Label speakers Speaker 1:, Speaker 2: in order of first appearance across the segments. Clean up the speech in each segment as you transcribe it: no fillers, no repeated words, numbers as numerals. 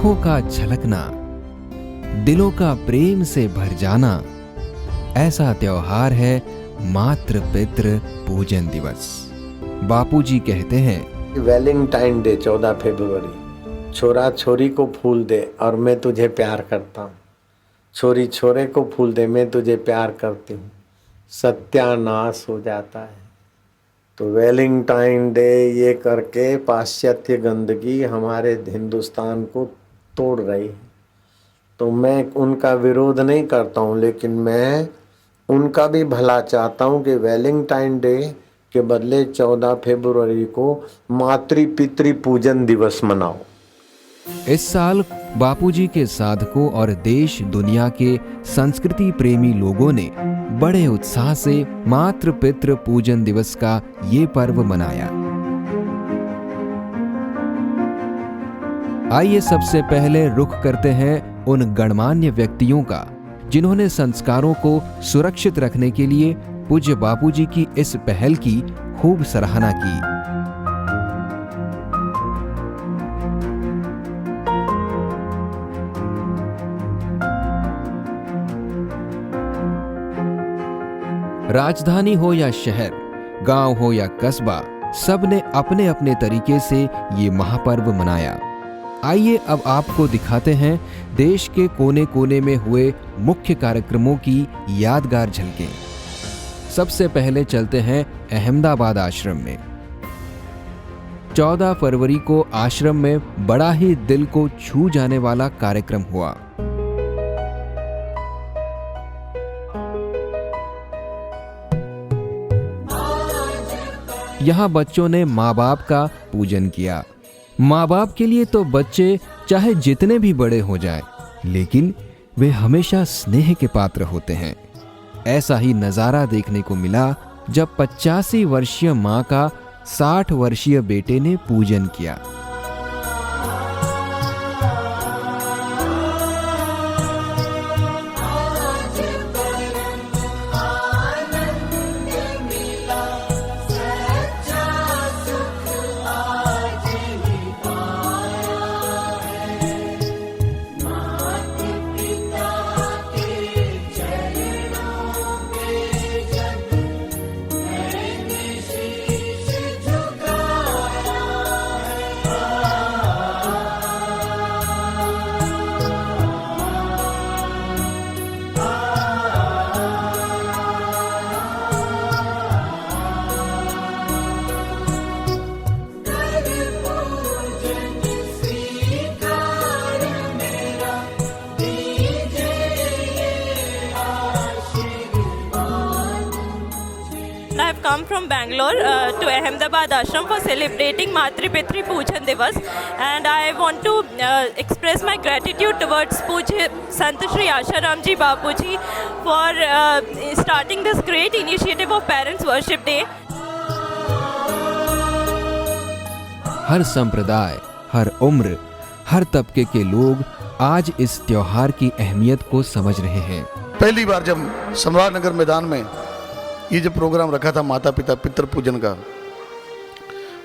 Speaker 1: आंखों का झलकना, दिलों का प्रेम से भर जाना, ऐसा त्योहार है मातृ पितृ पूजन दिवस। बापूजी कहते हैं,
Speaker 2: वैलेंटाइन डे 14 फरवरी, छोरा छोरी को फूल दे और मैं तुझे प्यार करता हूँ, छोरी छोरे को फूल दे मैं तुझे प्यार करती हूँ, सत्यानाश हो जाता है। तो वैलेंटाइन डे ये करके पाश्चात्य गंदगी हमारे हिंदुस्तान को तोड़ रही है। तो मैं उनका विरोध नहीं करता हूँ, लेकिन मैं उनका भी भला चाहता हूँ कि वैलेंटाइन डे के बदले 14 फरवरी को मातृ पितृ पूजन दिवस मनाओ।
Speaker 1: इस साल बापूजी के साधकों और देश दुनिया के संस्कृति प्रेमी लोगों ने बड़े उत्साह से मातृ पितृ पूजन दिवस का ये पर्व मनाया। आइए सबसे पहले रुख करते हैं उन गणमान्य व्यक्तियों का जिन्होंने संस्कारों को सुरक्षित रखने के लिए पूज्य बापूजी की इस पहल की खूब सराहना की। राजधानी हो या शहर, गांव हो या कस्बा, सबने अपने अपने तरीके से ये महापर्व मनाया। आइए अब आपको दिखाते हैं देश के कोने कोने में हुए मुख्य कार्यक्रमों की यादगार झलकें। सबसे पहले चलते हैं अहमदाबाद आश्रम में। 14 फरवरी को आश्रम में बड़ा ही दिल को छू जाने वाला कार्यक्रम हुआ। यहाँ बच्चों ने माँ बाप का पूजन किया। माँ बाप के लिए तो बच्चे चाहे जितने भी बड़े हो जाएं, लेकिन वे हमेशा स्नेह के पात्र होते हैं। ऐसा ही नजारा देखने को मिला जब 85 वर्षीय माँ का 60 वर्षीय बेटे ने पूजन किया।
Speaker 3: I've come from Bangalore to Ahmedabad Ashram for celebrating Matri Pitri Pujan Divas, and I want to express my gratitude towards Pujya Sant Shri Asharam Ji Bapuji for starting this great initiative of Parents Worship Day.
Speaker 1: हर संप्रदाय, हर उम्र, हर तबके के लोग आज इस त्योहार की अहमियत को समझ रहे हैं।
Speaker 4: पहली बार जब सम्राट नगर मैदान में ये जो प्रोग्राम रखा था माता पिता पितृ पूजन का,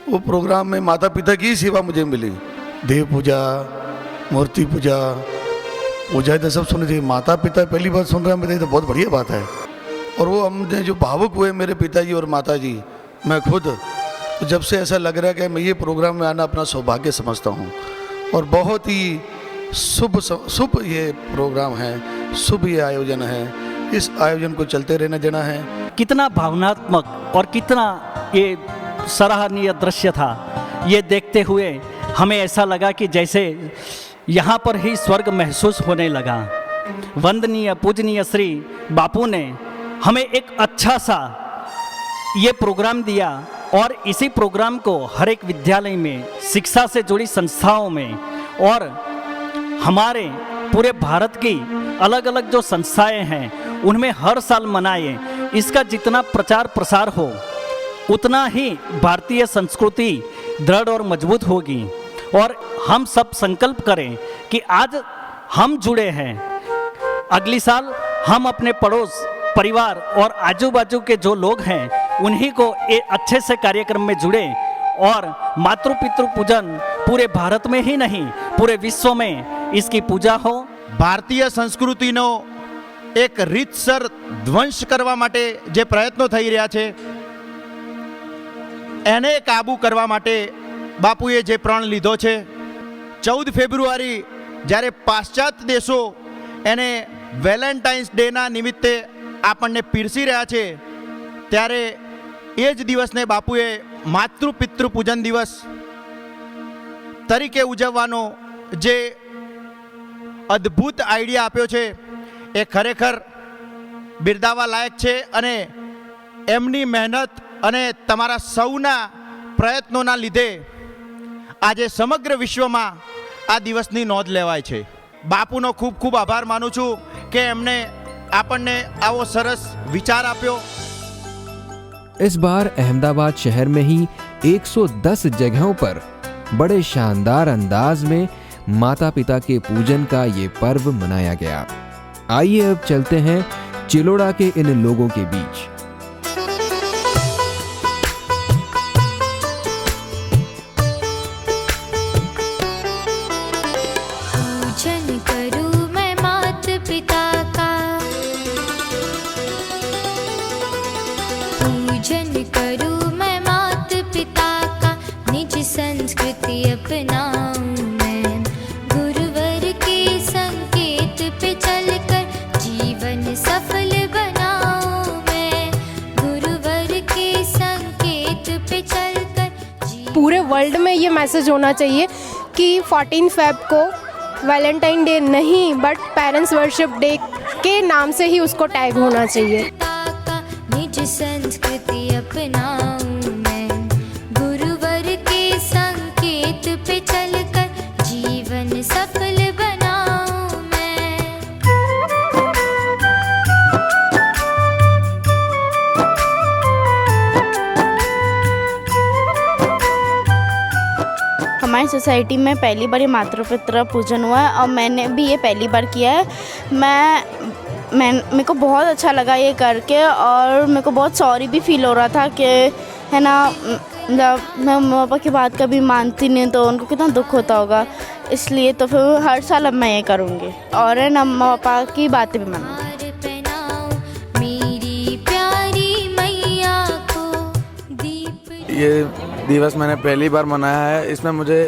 Speaker 4: वो प्रोग्राम में माता पिता की सेवा मुझे मिली। देव पूजा, मूर्ति पूजा, पूजा तो सब सुनी थी, माता पिता पहली बार सुन रहा है, तो बहुत बढ़िया बात है। और वो हमने जो भावुक हुए मेरे पिताजी और माता जी, मैं खुद, तो जब से ऐसा लग रहा है कि मैं ये प्रोग्राम में आना अपना सौभाग्य समझता हूँ। और बहुत ही शुभ ये प्रोग्राम है, शुभ ये आयोजन है। इस आयोजन को चलते रहना देना है।
Speaker 5: कितना भावनात्मक और कितना ये सराहनीय दृश्य था। ये देखते हुए हमें ऐसा लगा कि जैसे यहाँ पर ही स्वर्ग महसूस होने लगा। वंदनीय पूजनीय श्री बापू ने हमें एक अच्छा सा ये प्रोग्राम दिया, और इसी प्रोग्राम को हर एक विद्यालय में, शिक्षा से जुड़ी संस्थाओं में और हमारे पूरे भारत की अलग अलग जो संस्थाएं हैं उनमें हर साल मनाए। इसका जितना प्रचार प्रसार हो उतना ही भारतीय संस्कृति दृढ़ और मजबूत होगी। और हम सब संकल्प करें कि आज हम जुड़े हैं, अगली साल हम अपने पड़ोस, परिवार और आजू बाजू के जो लोग हैं उन्हीं को एक अच्छे से कार्यक्रम में जुड़े और मातृ पितृ पूजन पूरे भारत में ही नहीं पूरे विश्व में इसकी पूजा हो।
Speaker 6: ભારતીય સંસ્કૃતિનો એક રીતસર ધ્વંસ કરવા માટે જે પ્રયત્નો થઈ રહ્યા છે એને કાબૂ કરવા માટે બાપુએ જે પ્રણ લીધો છે, 14 ફેબ્રુઆરી જ્યારે પાશ્ચાત્ય દેશો એને વેલેન્ટાઇન્સ ડેના નિમિત્તે આપણને પીરસી રહ્યા છે, ત્યારે એ જ દિવસને બાપુએ માતૃ પિતૃ પૂજન દિવસ તરીકે ઉજવવાનો જે અદ્ભુત આઈડિયા આપ્યો છે એ ખરેખર બિરદાવા લાયક છે અને એમની મહેનત અને તમારા સૌના પ્રયત્નોના લીધે આજે સમગ્ર વિશ્વમાં આ દિવસની નોંધ લેવાય છે। બાપુનો ખૂબ ખૂબ આભાર માનું છું કે એમણે આપણને આવો સરસ વિચાર આપ્યો।
Speaker 1: इस बार अहमदाबाद शहर में ही 110 जगहों पर बड़े शानदार अंदाज में माता पिता के पूजन का ये पर्व मनाया गया। आइए अब चलते हैं चिलोड़ा के इन लोगों के बीच।
Speaker 7: पूजन करूं मैं माता पिता का, पूजन करूं मैं माता पिता का, निज संस्कृति अपनाऊं मैं, गुरुवर के संकेत पे चलकर जीवन सफल बनाऊं मैं, गुरुवर के संकेत पे चलकर
Speaker 8: पूरे वर्ल्ड में ये मैसेज होना चाहिए कि 14 फेब को वैलेंटाइन डे नहीं बट पेरेंट्स वर्शिप डे के नाम से ही उसको टैग होना चाहिए।
Speaker 7: का निज संस्कृति अपनाऊं मैं, गुरुवर के संकेत पे चलकर जीवन सफल बनाऊं मैं।
Speaker 9: हमारी सोसाइटी में पहली बार ये मातृ पितृ पूजन हुआ है और मैंने भी ये पहली बार किया है। मेरे को बहुत अच्छा लगा ये करके और मेरे को बहुत सॉरी भी फील हो रहा था कि है ना, जब मैं मम्मा पापा की बात कभी मानती नहीं तो उनको कितना दुख होता होगा, इसलिए तो फिर हर साल अब मैं ये करूँगी और है ना मम्मा पापा की बातें भी मानूंगी।
Speaker 7: हार पहनाऊं मेरी प्यारी मैया को, दीप
Speaker 10: ये दिवस मैंने पहली बार मनाया है। इसमें मुझे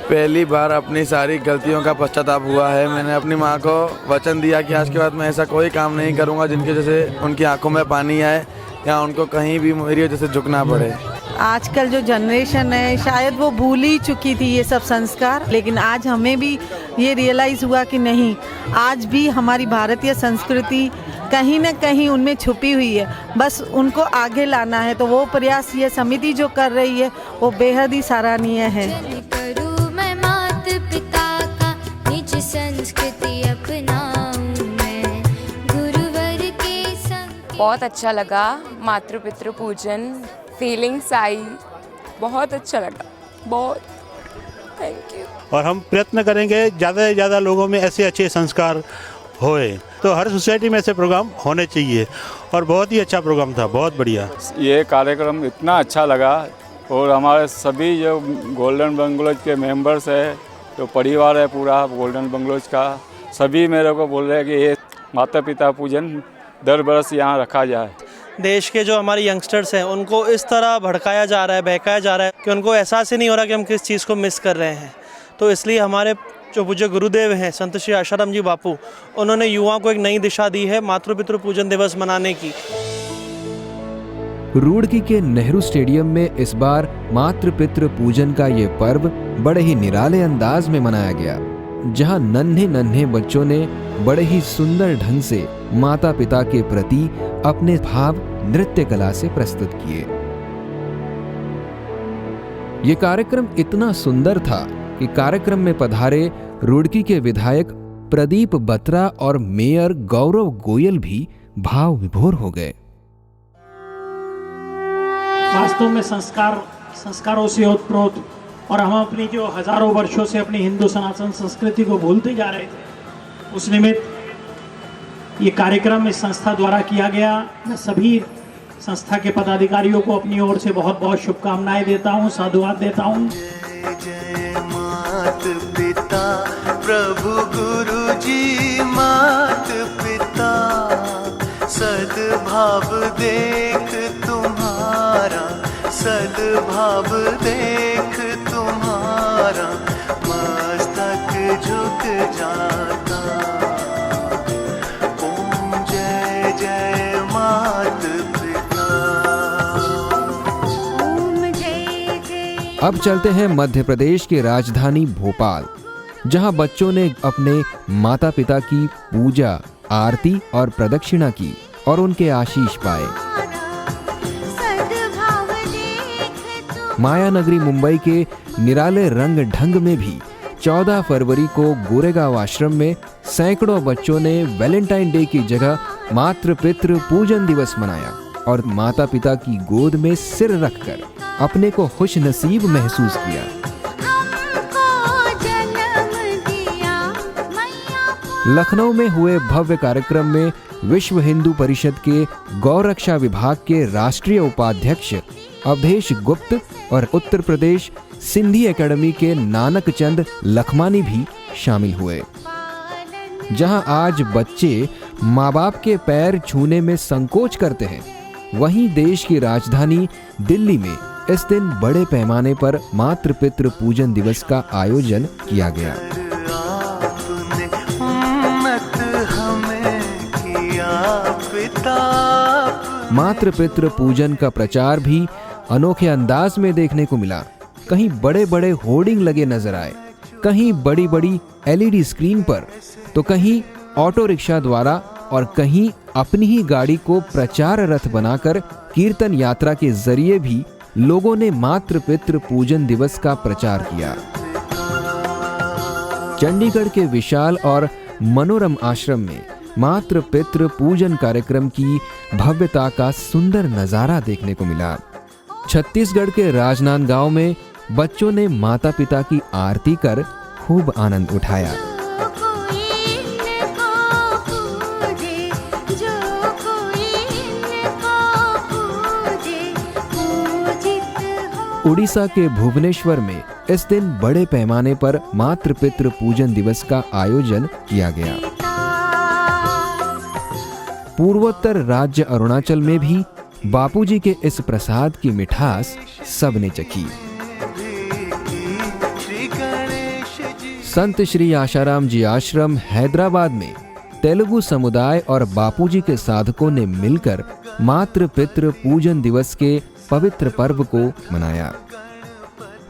Speaker 10: पहली बार अपनी सारी गलतियों का पश्चाताप हुआ है। मैंने अपनी माँ को वचन दिया कि आज के बाद मैं ऐसा कोई काम नहीं करूँगा जिनकी वजह से उनकी आंखों में पानी आए या उनको कहीं भी मेरी वजह से झुकना पड़े।
Speaker 11: आजकल जो जनरेशन है शायद वो भूल ही चुकी थी ये सब संस्कार, लेकिन आज हमें भी ये रियलाइज़ हुआ कि नहीं, आज भी हमारी भारतीय संस्कृति कहीं न कहीं उनमें छुपी हुई है, बस उनको आगे लाना है। तो वो प्रयास ये समिति जो कर रही है वो बेहद ही सराहनीय है।
Speaker 7: करूं मैं माता पिता का, निज संस्कृति अपनाऊं मैं, गुरुवर के संग।
Speaker 12: बहुत अच्छा लगा मातृ पितृ पूजन, फीलिंग्स आई, बहुत अच्छा लगा, बहुत थैंक यू।
Speaker 13: और हम प्रयत्न करेंगे ज़्यादा से ज़्यादा लोगों में ऐसे अच्छे संस्कार होए, तो हर सोसाइटी में ऐसे प्रोग्राम होने चाहिए और बहुत ही अच्छा प्रोग्राम था, बहुत बढ़िया।
Speaker 14: ये कार्यक्रम इतना अच्छा लगा और हमारे सभी जो गोल्डन बंगलोज के मेंबर्स है, जो परिवार है पूरा गोल्डन बंगलोज का, सभी मेरे को बोल रहे हैं कि ये माता पिता पूजन दर बरस यहाँ रखा जाए।
Speaker 15: देश के जो हमारे यंगस्टर्स हैं उनको इस तरह भड़काया जा रहा है, बहकाया जा रहा है कि उनको एहसास ही नहीं हो रहा कि हम किस चीज़ को मिस कर रहे हैं। तो इसलिए हमारे जो पूज्य गुरुदेव हैं संत श्री आशाराम जी बापू, उन्होंने युवाओं को एक नई दिशा दी है मातृ पितृ पूजन दिवस मनाने की।
Speaker 1: रुड़की के नेहरू स्टेडियम में इस बार मातृ पितृ पूजन का ये पर्व बड़े ही निराले अंदाज में मनाया गया, जहां नन्हे नन्हे बच्चों ने बड़े ही सुंदर ढंग से माता पिता के प्रति अपने भाव नृत्य कला से प्रस्तुत किए। ये कार्यक्रम इतना सुंदर था कि कार्यक्रम में पधारे रुड़की के विधायक प्रदीप बत्रा और मेयर गौरव गोयल भी भाव विभोर हो गए।
Speaker 16: वास्तव में संस्कारों से ओतप्रोत और हम अपनी जो हजारों वर्षों से अपनी हिंदू सनातन संस्कृति को भूलते जा रहे थे, उस निमित्त ये कार्यक्रम इस संस्था द्वारा किया गया। मैं सभी संस्था के पदाधिकारियों को अपनी ओर से बहुत बहुत शुभकामनाएं देता हूं, साधुवाद देता हूं।
Speaker 17: मात पिता प्रभु गुरु जी मात पिता, सद्भाव देख तुम्हारा, सद्भाव देख तुम्हारा, मस्तक झुक जाता। ओम जय जय मात पिता।
Speaker 1: अब चलते हैं मध्य प्रदेश की राजधानी भोपाल, जहां बच्चों ने अपने माता पिता की पूजा, आरती और प्रदक्षिणा की और उनके आशीष पाए। माया नगरी मुंबई के निराले रंग ढंग में भी 14 फरवरी को गोरेगांव आश्रम में सैकड़ों बच्चों ने वैलेंटाइन डे की जगह मातृ पितृ पूजन दिवस मनाया और माता पिता की गोद में सिर रखकर अपने को खुश नसीब महसूस किया। लखनऊ में हुए भव्य कार्यक्रम में विश्व हिंदू परिषद के गौरक्षा विभाग के राष्ट्रीय उपाध्यक्ष अवधेश गुप्त और उत्तर प्रदेश सिंधी एकेडमी के नानक चंद लखमानी भी शामिल हुए। जहां आज बच्चे माँ बाप के पैर छूने में संकोच करते हैं, वहीं देश की राजधानी दिल्ली में इस दिन बड़े पैमाने पर मातृ पितृ पूजन दिवस का आयोजन किया गया। मातृ पितृ पूजन का प्रचार भी अनोखे अंदाज में देखने को मिला। कहीं बड़े बड़े होर्डिंग लगे नजर आए, कहीं बड़ी बड़ी LED स्क्रीन पर, तो कहीं ऑटो रिक्शा द्वारा और कहीं अपनी ही गाड़ी को प्रचार रथ बनाकर कीर्तन यात्रा के जरिए भी लोगों ने मातृ पितृ पूजन दिवस का प्रचार किया। चंडीगढ़ के विशाल और मनोरम आश्रम में मातृ पितृ पूजन कार्यक्रम की भव्यता का सुंदर नजारा देखने को मिला। छत्तीसगढ़ के राजनांदगांव में बच्चों ने माता पिता की आरती कर खूब आनंद उठाया। उड़ीसा के भुवनेश्वर में इस दिन बड़े पैमाने पर मातृ पितृ पूजन दिवस का आयोजन किया गया। पूर्वोत्तर राज्य अरुणाचल में भी बापूजी के इस प्रसाद की मिठास सबने चखी। संत श्री आशाराम जी आश्रम हैदराबाद में तेलुगु समुदाय और बापूजी के साधकों ने मिलकर मातृ पितृ पूजन दिवस के पवित्र पर्व को मनाया।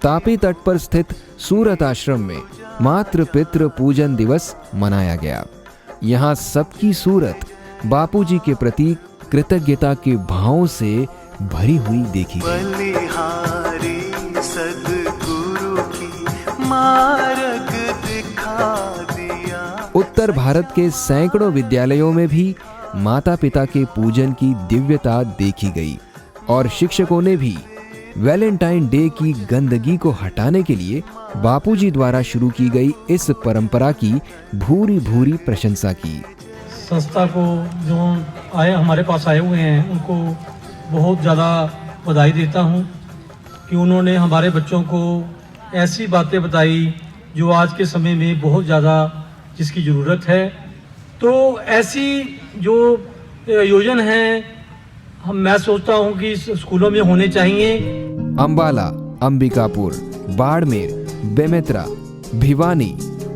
Speaker 1: तापी तट पर स्थित सूरत आश्रम में मातृ पितृ पूजन दिवस मनाया गया। यहाँ सबकी सूरत बापूजी के प्रति कृतज्ञता के भावों से भरी हुई देखी गई।
Speaker 17: बलिहारी सद्गुरु की मार्ग दिखा दिया।
Speaker 1: उत्तर भारत के सैकड़ों विद्यालयों में भी माता पिता के पूजन की दिव्यता देखी गई और शिक्षकों ने भी वैलेंटाइन डे की गंदगी को हटाने के लिए बापूजी द्वारा शुरू की गई इस परंपरा की भूरी भूरी प्रशंसा की।
Speaker 16: संस्था को जो हमारे पास आए हुए हैं उनको बहुत ज़्यादा बधाई देता हूं कि उन्होंने हमारे बच्चों को ऐसी बातें बताई जो आज के समय में बहुत ज़्यादा जिसकी ज़रूरत है। तो ऐसी जो आयोजन है मैं सोचता हूं कि स्कूलों में होने चाहिए।
Speaker 1: अंबाला, अंबिकापुर, बाड़मेर, बेमेतरा, भिवानी,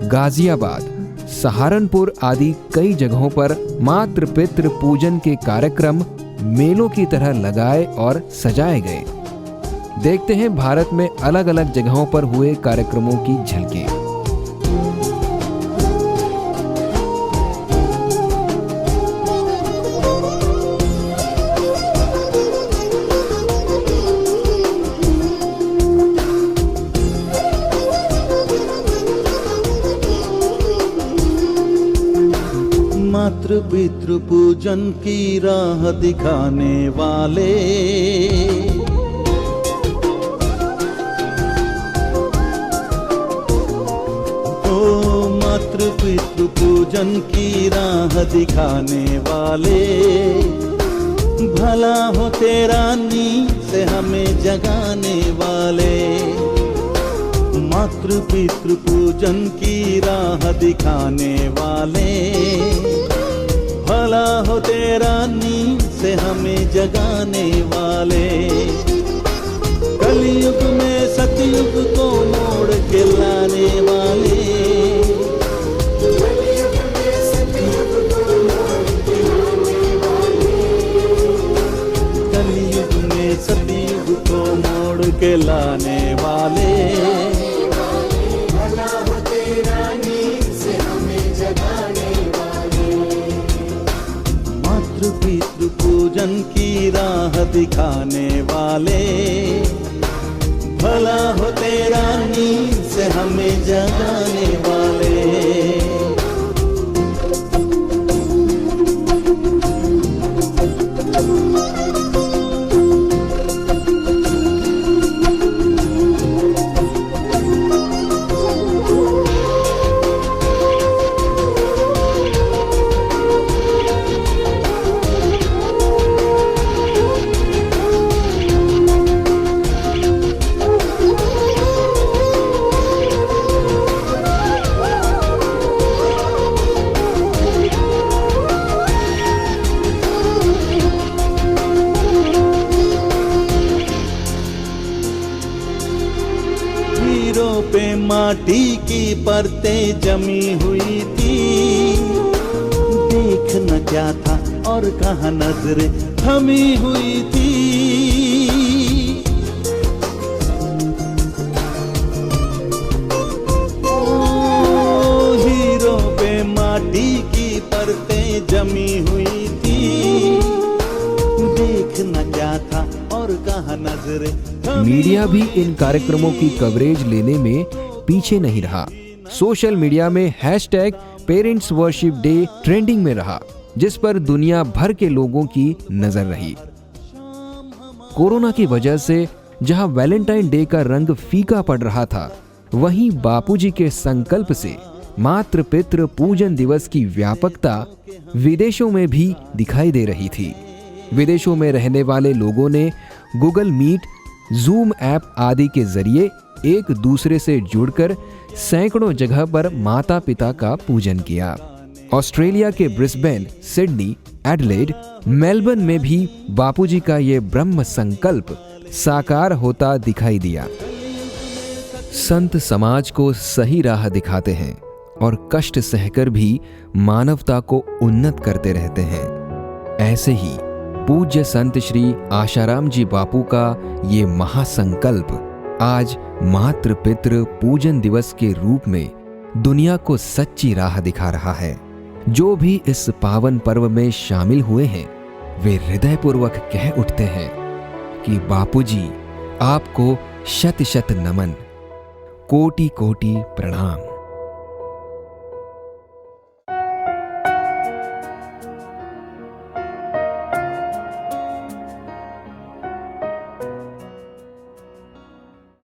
Speaker 1: गाजियाबाद, सहारनपुर आदि कई जगहों पर मातृ पितृ पूजन के कार्यक्रम मेलों की तरह लगाए और सजाए गए। देखते हैं भारत में अलग अलग जगहों पर हुए कार्यक्रमों की झलकें।
Speaker 17: मातृ पितृ पूजन की राह दिखाने वाले ओ मातृ पितृ पूजन की राह दिखाने वाले, भला हो तेरा नींद से हमें जगाने वाले। मातृ पितृ पूजन की राह दिखाने वाले, भला हो तेरा नींद से हमें जगाने वाले, कलयुग में सतयुग को मोड़ के लाने वाले, कलयुग में सतयुग को मोड़ के लाने वाले, मातृ पितृ पूजन की राह दिखाने वाले, भला हो तेरा नींद से हमें जगाने वाले। हीरों पे माटी की परतें जमी हुई थी, देखना क्या था और कहाँ नजरें थमी हुई थी, ओ हीरों पे माटी की परतें जमी हुई थी, देखना क्या था और कहाँ नजरें।
Speaker 1: मीडिया भी इन कार्यक्रमों की कवरेज लेने में पीछे नहीं रहा। सोशल मीडिया में hashtag parents worship day trending में रहा, जिस पर दुनिया भर के लोगों की नजर रही। कोरोना की वजह से जहां वैलेंटाइन डे का रंग फीका पड़ रहा था, वहीं बापूजी के संकल्प से मातृ पितृ पूजन दिवस की व्यापकता विदेशों में भी दिखाई दे रही थी। विदेशों में रहने वाले लोगों ने गूगल मीट, जूम ऐप आदि के जरिए एक दूसरे से जुड़कर सैकड़ों जगह पर माता पिता का पूजन किया। ऑस्ट्रेलिया के ब्रिस्बेन, सिडनी, एडिलेड, मेलबर्न में भी बापूजी का ये ब्रह्म संकल्प साकार होता दिखाई दिया। संत समाज को सही राह दिखाते हैं और कष्ट सहकर भी मानवता को उन्नत करते रहते हैं। ऐसे ही पूज्य संत श्री आशाराम जी बापू का ये महासंकल्प आज मातृ पितृ पूजन दिवस के रूप में दुनिया को सच्ची राह दिखा रहा है। जो भी इस पावन पर्व में शामिल हुए हैं, वे हृदयपूर्वक कह उठते हैं कि बापूजी, आपको शत शत नमन, कोटि कोटि प्रणाम।